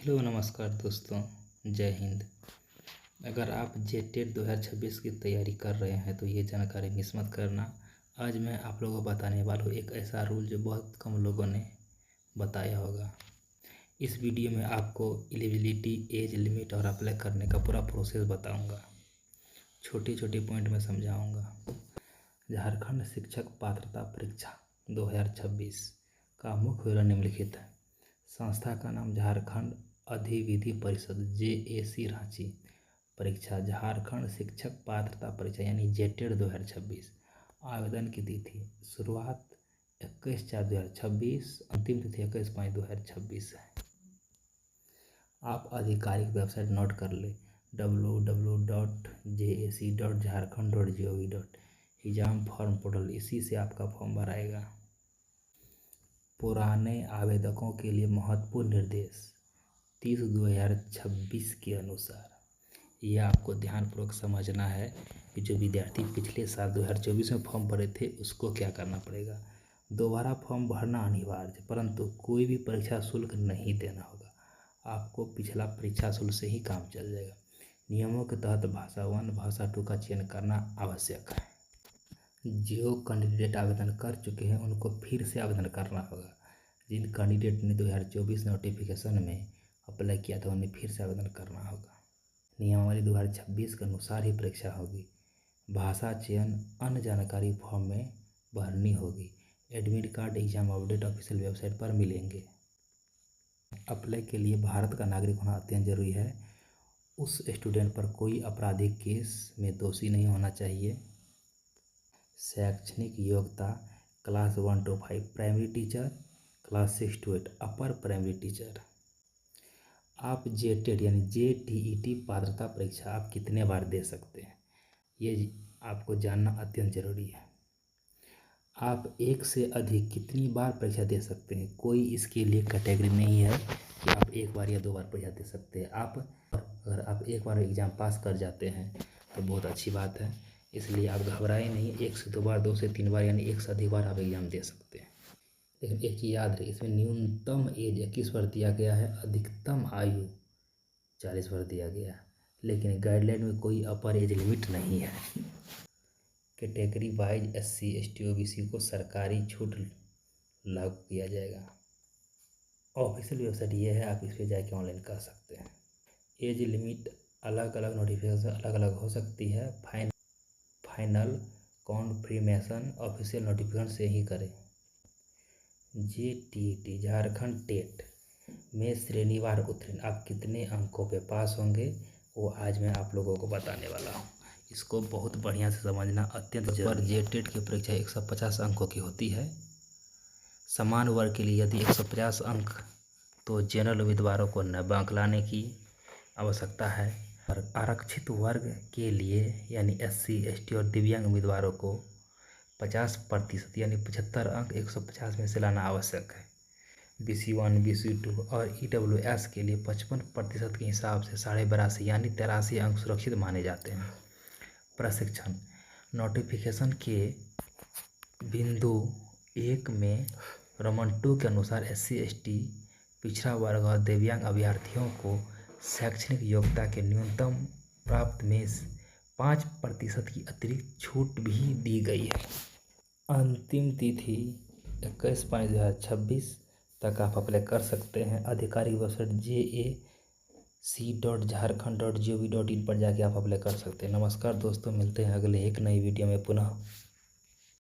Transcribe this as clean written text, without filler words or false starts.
Hello नमस्कार दोस्तों, जय हिंद। अगर आप जेटेट 2026 की तैयारी कर रहे हैं तो ये जानकारी मिस मत करना। आज मैं आप लोगों को बताने वाला हूँ एक ऐसा रूल जो बहुत कम लोगों ने बताया होगा। इस वीडियो में आपको एलिजिबिलिटी, एज लिमिट और अप्लाई करने का पूरा प्रोसेस बताऊंगा। छोटी छोटी पॉइंट में समझाऊंगा। झारखंड शिक्षक पात्रता परीक्षा 2026 का मुख्य विवरण निम्नलिखित है। संस्था का नाम झारखंड अधिविधि परिषद JAC रांची। परीक्षा झारखंड शिक्षक पात्रता परीक्षा यानी जेटेट 2026। आवेदन की तिथि शुरुआत 21/4/2026, अंतिम तिथि 21/5/2026 है। आप आधिकारिक वेबसाइट नोट कर ले www.jac.jharkhand.gov. एग्जाम फॉर्म पोर्टल, इसी से आपका फॉर्म भराएगा। पुराने आवेदकों के लिए महत्वपूर्ण निर्देश 30/2026 के अनुसार। यह आपको ध्यानपूर्वक समझना है कि जो विद्यार्थी पिछले साल 2024 में फॉर्म भरे थे उसको क्या करना पड़ेगा। दोबारा फॉर्म भरना अनिवार्य है, परंतु कोई भी परीक्षा शुल्क नहीं देना होगा। आपको पिछला परीक्षा शुल्क से ही काम चल जाएगा। नियमों के तहत भाषा 1, भाषा 2 का चयन करना आवश्यक है। जो कैंडिडेट आवेदन कर चुके हैं उनको फिर से आवेदन करना होगा। जिन कैंडिडेट ने 2024 नोटिफिकेशन में अप्लाई किया था उन्हें फिर से आवेदन करना होगा। नियमावली 2026 के अनुसार ही परीक्षा होगी। भाषा चयन अन्य जानकारी फॉर्म में भरनी होगी। Admit card exam update official website पर मिलेंगे। अप्लाई के लिए भारत का नागरिक होना अत्यंत जरूरी है। उस स्टूडेंट पर कोई आपराधिक केस में दोषी नहीं होना चाहिए। शैक्षणिक योग्यता class 1 to 5 primary teacher, class 6 to 8 upper primary teacher. आप जेटेट यानी JTET पात्रता परीक्षा आप कितने बार दे सकते हैं, ये आपको जानना अत्यंत जरूरी है। आप एक से अधिक कितनी बार परीक्षा दे सकते हैं, कोई इसके लिए कैटेगरी नहीं है कि आप एक बार या 2 बार परीक्षा दे सकते हैं। अगर आप एक बार एग्ज़ाम पास कर जाते हैं तो बहुत अच्छी बात है, इसलिए आप घबराएं नहीं। 1 से 2 बार, 2 से 3 बार यानी 1 से अधिक बार आप एग्ज़ाम दे सकते हैं। लेकिन एक चीज़ याद रहे, इसमें न्यूनतम एज 21 वर्ष दिया गया है, अधिकतम आयु 40 वर्ष दिया गया है, लेकिन गाइडलाइन में कोई अपर एज लिमिट नहीं है। Category wise SC ST OBC को सरकारी छूट लागू किया जाएगा। ऑफिशियल वेबसाइट ये है, आप इस पर जाके ऑनलाइन कर सकते हैं। एज लिमिट अलग अलग नोटिफिकेशन अलग अलग हो सकती है। फाइनल कॉन्फर्मेशन ऑफिशियल नोटिफिकेशन से ही करें। JTET झारखंड टेट में श्रेणीवार उत्तीर्ण आप कितने अंकों पे पास होंगे वो आज मैं आप लोगों को बताने वाला हूँ। इसको बहुत बढ़िया से समझना अत्यंत जरूरी है। जेटेट की परीक्षा 150 अंकों की होती है। समान वर्ग के लिए यदि 150 अंक, तो जनरल उम्मीदवारों को 90 अंक लाने की आवश्यकता है। और आरक्षित वर्ग के लिए यानी SC ST और दिव्यांग उम्मीदवारों को 50% यानी 75 अंक 150 में से लाना आवश्यक है। BC1 BC2 और EWS के लिए 55% के हिसाब से 82.5 यानी 83 अंक सुरक्षित माने जाते हैं। प्रशिक्षण नोटिफिकेशन के बिंदु 1 में रोमन 2 के अनुसार SC ST पिछड़ा वर्ग और दिव्यांग अभ्यर्थियों को शैक्षणिक योग्यता के न्यूनतम प्राप्त में 5% की अतिरिक्त छूट भी दी गई है। अंतिम तिथि 21/5/2026 तक आप अप्लाई कर सकते हैं। आधिकारिक वेबसाइट jac.jharkhand.gov.in पर जाके आप अप्लाई कर सकते हैं। नमस्कार दोस्तों, मिलते हैं अगले एक नई वीडियो में पुनः।